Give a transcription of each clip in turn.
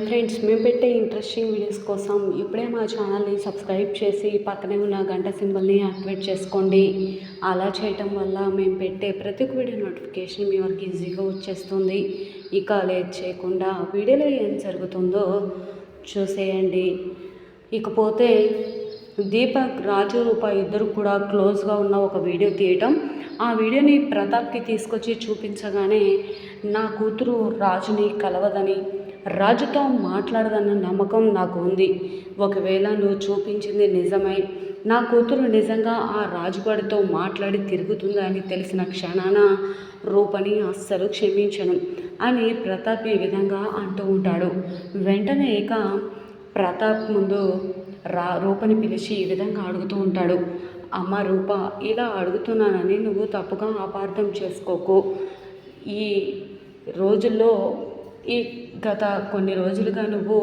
Hi friends, మేము పెట్టే interesting videos కోసం ఇప్పుడే మా ఛానల్ని సబ్స్క్రైబ్ చేసి పక్కనే ఉన్న గంట సింబల్ని యాక్టివేట్ చేసుకోండి. అలా చేయటం వల్ల మేము పెట్టే ప్రతి ఒక్క వీడియో నోటిఫికేషన్ మీ వరకు ఈజీగా వచ్చేస్తుంది. ఇక లేట్ చేయకుండా వీడియోలో ఏం జరుగుతుందో చూసేయండి. ఇకపోతే దీపక్, రాజు, రూప ఇద్దరు కూడా క్లోజ్గా ఉన్న ఒక వీడియో తీయటం, ఆ వీడియోని ప్రతాప్కి తీసుకొచ్చి చూపించగానే నా కూతురు రాజుని కలవదని, రాజుతో మాట్లాడదన్న నమ్మకం నాకు ఉంది. ఒకవేళ నువ్వు చూపించింది నిజమై నా కూతురు నిజంగా ఆ రాజుగాడితో మాట్లాడి తిరుగుతుందా అని తెలిసిన క్షణాన రూపని అస్సలు క్షమించను అని ప్రతాప్ ఈ విధంగా అంటూ ఉంటాడు. వెంటనే ఇక ప్రతాప్ ముందు రూపని పిలిచి ఈ విధంగా అడుగుతూ ఉంటాడు. అమ్మ రూప, ఇలా అడుగుతున్నానని నువ్వు తప్పుగా అపార్థం చేసుకోకు. ఈ రోజుల్లో గత కొన్ని రోజులుగా నువ్వు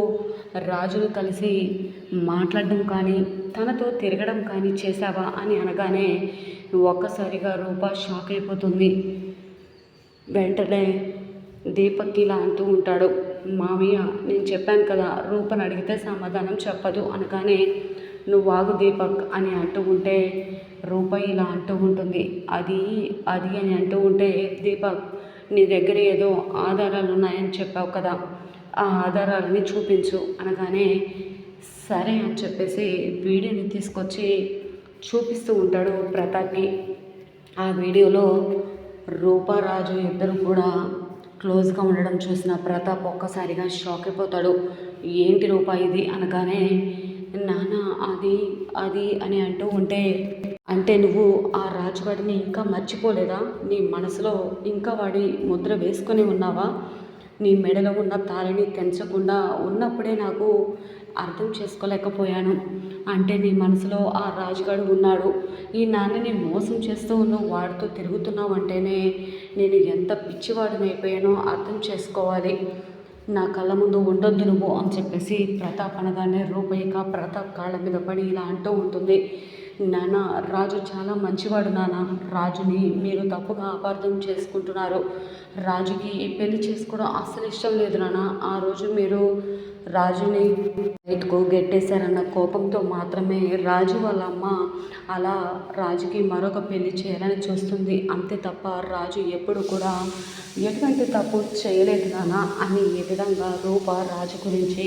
రాజును కలిసి మాట్లాడడం కానీ తనతో తిరగడం కానీ చేశావా అని అనగానే ఒక్కసారిగా రూప షాక్ అయిపోతుంది. వెంటనే దీపక్ ఇలా అంటూ ఉంటాడు. మామయ్య, నేను చెప్పాను కదా, రూపని అడిగితే సమాధానం చెప్పదు అనగానే నువ్వు ఆగు దీపక్ అని అంటూ ఉంటే రూప ఇలా అంటూ ఉంటుంది. అది అని అంటూ ఉంటే దీపక్, నీ దగ్గర ఏదో ఆధారాలు ఉన్నాయని చెప్పావు కదా, ఆ ఆధారాలని చూపించు అనగానే సరే అని చెప్పేసి వీడియోని తీసుకొచ్చి చూపిస్తూ ఉంటాడు ప్రతాప్కి. ఆ వీడియోలో రూపారాజు ఇద్దరు కూడా క్లోజ్గా ఉండడం చూసిన ప్రతాప్ ఒక్కసారిగా షాక్ అయిపోతాడు. ఏంటి రూపా ఇది అనగానే నాన్న అది అని అంటూ ఉంటే, అంటే నువ్వు ఆ రాజుగాడిని ఇంకా మర్చిపోలేదా? నీ మనసులో ఇంకా వాడి ముద్ర వేసుకొని ఉన్నావా? నీ మెడలో ఉన్న తాళిని తెంచకుండా ఉన్నప్పుడే నాకు అర్థం చేసుకోలేకపోయాను. అంటే నీ మనసులో ఆ రాజుగాడు ఉన్నాడు. ఈ నాన్నని మోసం చేస్తూ నువ్వు వాడితో తిరుగుతున్నావు అంటేనే నేను ఎంత పిచ్చివాడినైపోయానో అర్థం చేసుకోవాలి. నా కళ్ళ ముందు ఉండొద్దు నువ్వు అని చెప్పేసి ప్రతాప్ అనగానే రూపయిక ప్రతాప్ కాళ్ళ మీద పడి ఇలా అంటూ ఉంటుంది. నాన్న, రాజు చాలా మంచివాడు నాన్న. రాజుని మీరు తప్పుగా అపార్థం చేసుకుంటున్నారు. రాజుకి పెళ్లి చేసుకోవడం అస్సలు ఇష్టం లేదు నాన్న. ఆ రోజు మీరు రాజుని బయటకు గెట్టేశారన్న కోపంతో మాత్రమే రాజు వాళ్ళ అమ్మ అలా రాజుకి మరొక పెళ్లి చేయాలని చూస్తుంది. అంతే తప్ప రాజు ఎప్పుడు కూడా ఎటువంటి తప్పు చేయలేదు నాన్న అని ఈ విధంగా రూప రాజు గురించి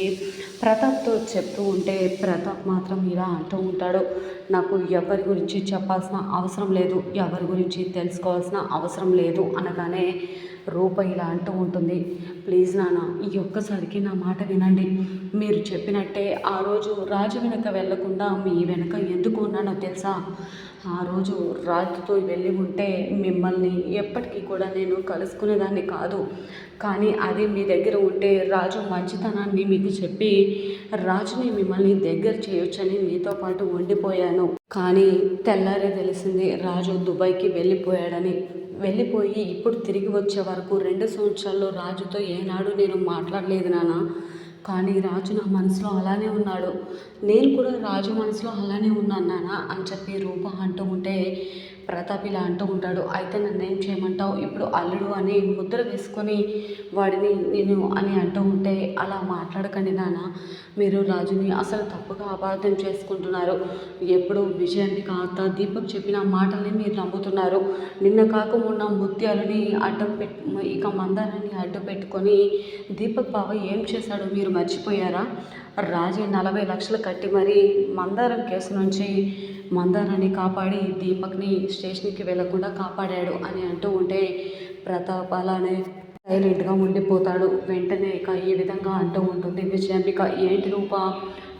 ప్రతాప్తో చెప్తూ ఉంటే ప్రతాప్ మాత్రం ఇలా అంటూ ఉంటాడు. నాకు ఎవరి గురించి చెప్పాల్సిన అవసరం లేదు, ఎవరి గురించి తెలుసుకోవాల్సిన అవసరం లేదు అనగానే రూప ఇలా అంటూ ఉంటుంది. ప్లీజ్ నాన్న, ఈ ఒక్కసారికి నా మాట వినండి. మీరు చెప్పినట్టే ఆ రోజు రాజు వెనక వెళ్లకుండా మీ వెనక ఎందుకు ఉన్నానో తెలుసా? ఆ రోజు రాజుతో వెళ్ళి ఉంటే మిమ్మల్ని ఎప్పటికీ కూడా నేను కలుసుకునేదాన్ని కాదు. కానీ అదే మీ దగ్గర ఉంటే రాజు మంచితనాన్ని మీకు చెప్పి రాజుని మిమ్మల్ని దగ్గర చేయొచ్చని మీతో పాటు ఉండిపోయాను. కానీ తెల్లారే తెలిసింది రాజు దుబాయ్కి వెళ్ళిపోయి ఇప్పుడు తిరిగి వచ్చే వరకు 2 సంవత్సరాల్లో రాజుతో ఏనాడు నేను మాట్లాడలేదు నాన్న. కానీ రాజు నా మనసులో అలానే ఉన్నాడు. నేను కూడా రాజు మనసులో అలానే ఉన్నాను నాన్న అని చెప్పి రూప అంటూ ఉంటే ప్రతాప్ ఇలా అంటూ ఉంటాడు. అయితే నన్ను ఏం చేయమంటావు? ఇప్పుడు అల్లుడు అని ముద్ర వేసుకొని వాడిని నేను అని అంటూ ఉంటే అలా మాట్లాడకండి నాన్న. మీరు రాజుని అసలు తప్పుగా అపార్థం చేసుకుంటున్నారు. ఎప్పుడు విజయానికి అత్త దీపక్ చెప్పిన మాటల్ని మీరు నమ్ముతున్నారు. నిన్న కాక మొన్న ముత్యాలని ఇక మందారాన్ని అడ్డు పెట్టుకొని దీపక్ బావ ఏం చేశాడో మీరు మర్చిపోయారా? రాజే 40 లక్షలు కట్టి మరీ మందారం కేసు నుంచి మందారాన్ని కాపాడి దీపక్ని స్టేషన్కి వెళ్లకుండా కాపాడాడు అని అంటూ ఉంటే ప్రతాప్ అలానే సైలెంట్గా ఉండిపోతాడు. వెంటనే ఇక ఈ విధంగా అంటూ ఉంటుంది విజయాంబిక. ఏంటి రూప,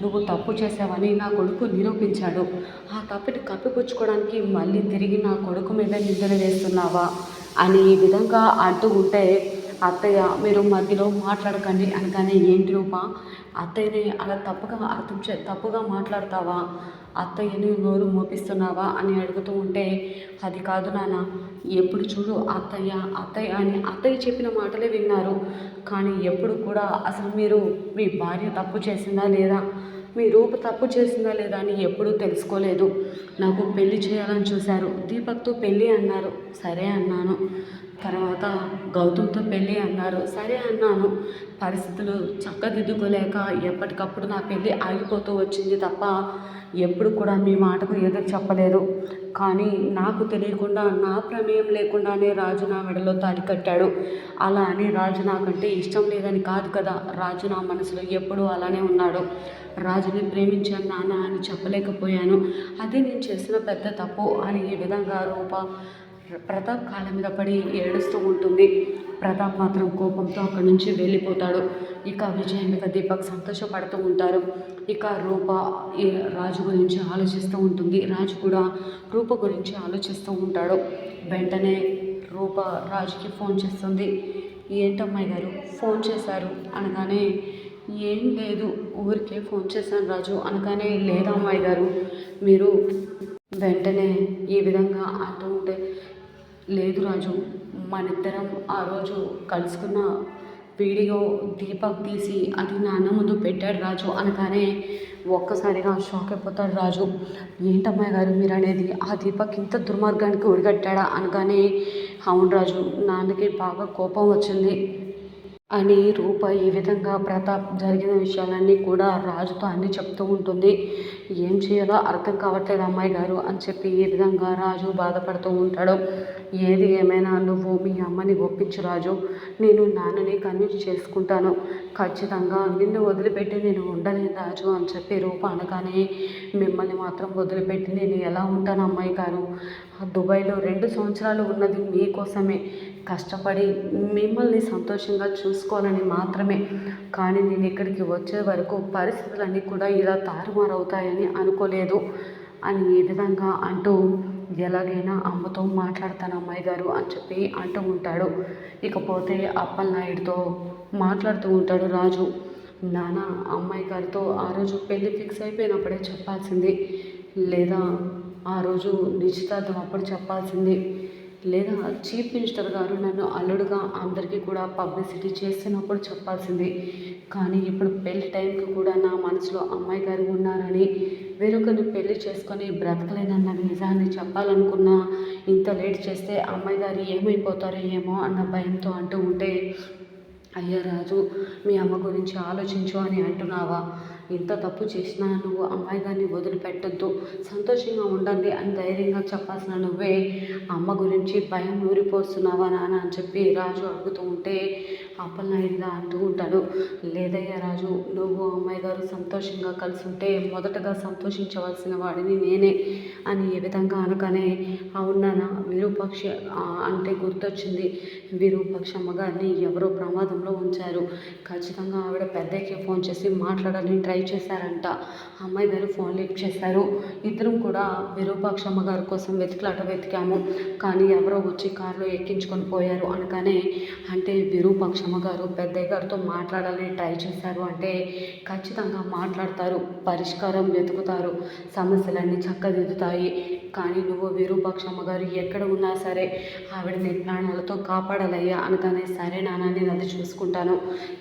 నువ్వు తప్పు చేసావని నా కొడుకు నిరూపించాడు. ఆ తప్పుని కప్పిపుచ్చుకోవడానికి మళ్ళీ తిరిగి నా కొడుకు మీద నిందలు వేస్తున్నావా అని ఈ విధంగా అంటూ ఉంటే అత్తయ్య, మీరు మధ్యలో మాట్లాడకండి అనగానే ఏంటి రూప, అత్తయ్యని అలా తప్పుగా మాట్లాడతావా? అత్తయ్యని నోరు మోపిస్తున్నావా అని అడుగుతూ ఉంటే అది కాదు నాన్న, ఎప్పుడు చూడు అత్తయ్య అని అత్తయ్య చెప్పిన మాటలే విన్నారు. కానీ ఎప్పుడు కూడా అసలు మీరు మీ భార్య తప్పు చేసిందా లేదా, మీ రూప తప్పు చేసిందా లేదా అని ఎప్పుడూ తెలుసుకోలేదు. నాకు పెళ్లి చేయాలని చూశారు, దీపక్తో పెళ్ళి అన్నారు, సరే అన్నాను. తర్వాత గౌతమ్తో పెళ్ళి అన్నారు. సరే అన్నాను. పరిస్థితులు చక్కదిద్దుకోలేక ఎప్పటికప్పుడు నా పెళ్ళి ఆగిపోతూ వచ్చింది తప్ప ఎప్పుడు కూడా మీ మాటకు ఎదురు చెప్పలేదు. కానీ నాకు తెలియకుండా నా ప్రమేయం లేకుండానే రాజు నా మెడలో తాళి కట్టాడు. అలా అని రాజు నాకంటే ఇష్టం లేదని కాదు కదా. రాజు నా మనసులో ఎప్పుడూ అలానే ఉన్నాడు. రాజుని ప్రేమించాను నాన్న అని చెప్పలేకపోయాను. అది నేను చేసిన పెద్ద తప్పు అని ఈ విధంగా రూప ప్రతాప్ కాళ్ళ మీద పడి ఏడుస్తూ ఉంటుంది. ప్రతాప్ మాత్రం కోపంతో అక్కడి నుంచి వెళ్ళిపోతాడు. ఇక విజయ్ మీద దీపక్ సంతోషపడుతూ ఉంటారు. ఇక రూప ఈ రాజు గురించి ఆలోచిస్తూ ఉంటుంది. రాజు కూడా రూప గురించి ఆలోచిస్తూ ఉంటాడు. వెంటనే రూప రాజుకి ఫోన్ చేస్తుంది. ఏంటమ్మాయి గారు ఫోన్ చేశారు అనగానే, ఏం లేదు ఊరికే ఫోన్ చేశాను రాజు అనగానే, లేదా అమ్మాయి గారు మీరు వెంటనే ఈ విధంగా అంటూ ఉంటే, లేదు రాజు మనిద్దరం ఆ రోజు కలుసుకున్న వీడియో దీపక్ తీసి అది నాన్న ముందు పెట్టాడు రాజు అనగానే ఒక్కసారిగా షాక్ అయిపోతాడు రాజు. ఏంటమ్మాయి గారు మీరు అనేది, ఆ దీపక్ ఇంత దుర్మార్గానికి ఒడిగట్టాడా అనగానే, అవును రాజు నాన్నకి బాగా కోపం వచ్చింది అని రూప ఈ విధంగా ప్రతాప్ జరిగిన విషయాలన్నీ కూడా రాజుతో అన్నీ చెప్తూ ఉంటుంది. ఏం చేయాలో అర్థం కావట్లేదు అమ్మాయి గారు అని చెప్పి ఈ విధంగా రాజు బాధపడుతూ ఉంటాడు. ఏది ఏమైనా నువ్వు మీ అమ్మని ఒప్పించు రాజు, నేను నాన్నని కన్విన్స్ చేసుకుంటాను. ఖచ్చితంగా నిన్ను వదిలిపెట్టి నేను ఉండలేను రాజు అని చెప్పి రూప అనగానే, మిమ్మల్ని మాత్రం వదిలిపెట్టి నేను ఎలా ఉంటాను అమ్మాయి గారు. దుబాయ్లో 2 సంవత్సరాలు ఉన్నది మీకోసమే, కష్టపడి మిమ్మల్ని సంతోషంగా చూసుకోవాలని మాత్రమే. కానీ నేను ఇక్కడికి వచ్చే వరకు పరిస్థితులన్నీ కూడా ఇలా తారుమారవుతాయని అనుకోలేదు అని ఈ విధంగా అంటూ, ఎలాగైనా అమ్మతో మాట్లాడతాను అమ్మాయి గారు అని చెప్పి అంటూ ఉంటాడు. ఇకపోతే అప్పలనాయుడితో మాట్లాడుతూ ఉంటాడు రాజు. నాన్న అమ్మాయి గారితో ఆ రోజు పెళ్ళి ఫిక్స్ అయిపోయినప్పుడే చెప్పాల్సింది, లేదా ఆ రోజు నిశ్చితార్థం అప్పుడు చెప్పాల్సింది, లేదా చీఫ్ మినిస్టర్ గారు నన్ను అల్లుడుగా అందరికీ కూడా పబ్లిసిటీ చేస్తున్నప్పుడు చెప్పాల్సింది. కానీ ఇప్పుడు పెళ్లి టైంకి కూడా నా మనసులో అమ్మాయి గారు ఉన్నారని, వేరొకరిని పెళ్లి చేసుకొని బ్రతకలేనన్న నిజాన్ని చెప్పాలనుకున్నా ఇంత లేట్ చేస్తే అమ్మాయి గారు ఏమైపోతారో ఏమో అన్న భయంతో అంటూ ఉంటే, అయ్యా రాజు మీ అమ్మ గురించి ఆలోచించు అని అంటున్నావా? ఇంత తప్పు చేసినా నువ్వు అమ్మాయి గారిని వదిలిపెట్టొద్దు, సంతోషంగా ఉండండి అని ధైర్యంగా చెప్పాల్సిన నువ్వే అమ్మ గురించి భయం ఊరిపోస్తున్నావా నాన్న అని చెప్పి రాజు అడుగుతూ ఉంటే, అప్పలనాయుడుగా అంటూ ఉంటాడు, లేదయ్యా రాజు నువ్వు అమ్మాయి గారు సంతోషంగా కలిసి ఉంటే మొదటగా సంతోషించవలసిన వాడిని నేనే అని ఏ విధంగా అనగానే, అవునానా విరూపాక్ష అంటే గుర్తొచ్చింది, విరూపాక్ష అమ్మగారిని ఎవరో ప్రమాదంలో ఉంచారు. ఖచ్చితంగా ఆవిడ పెద్దకి ఫోన్ చేసి మాట్లాడాలని ట్రై చేశారంట. అమ్మాయి గారు ఫోన్ లిఫ్ట్ చేశారు. ఇద్దరం కూడా విరూపాక్షమ్మ గారి కోసం వెతికాము, కానీ ఎవరో వచ్చి కారులో ఎక్కించుకొని పోయారు అనగానే, అంటే విరూపాక్షమ్మ గారు పెద్దయ్య గారితో మాట్లాడాలని ట్రై చేశారు అంటే ఖచ్చితంగా మాట్లాడతారు, పరిష్కారం వెతుకుతారు, సమస్యలన్నీ చక్కదిద్దుతాయి. కానీ నువ్వు విరూపాక్షమ్మ గారు ఎక్కడ ఉన్నా సరే ఆవిడని ప్రాణాలతో కాపాడాలయ్యా అనగానే, సరే నాన్న నేను అది చూసుకుంటాను,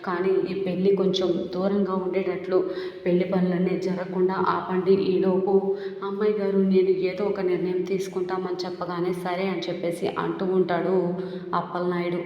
కానీ ఈ పెళ్ళి కొంచెం దూరంగా ఉండేటట్లు పెళ్లి పనులన్నీ జరగకుండా ఆపండి, ఈలోపు అమ్మాయి గారు నేను ఏదో ఒక నిర్ణయం తీసుకుంటామని చెప్పగానే సరే అని చెప్పేసి అంటూ ఉంటాడు అప్పలనాయుడు.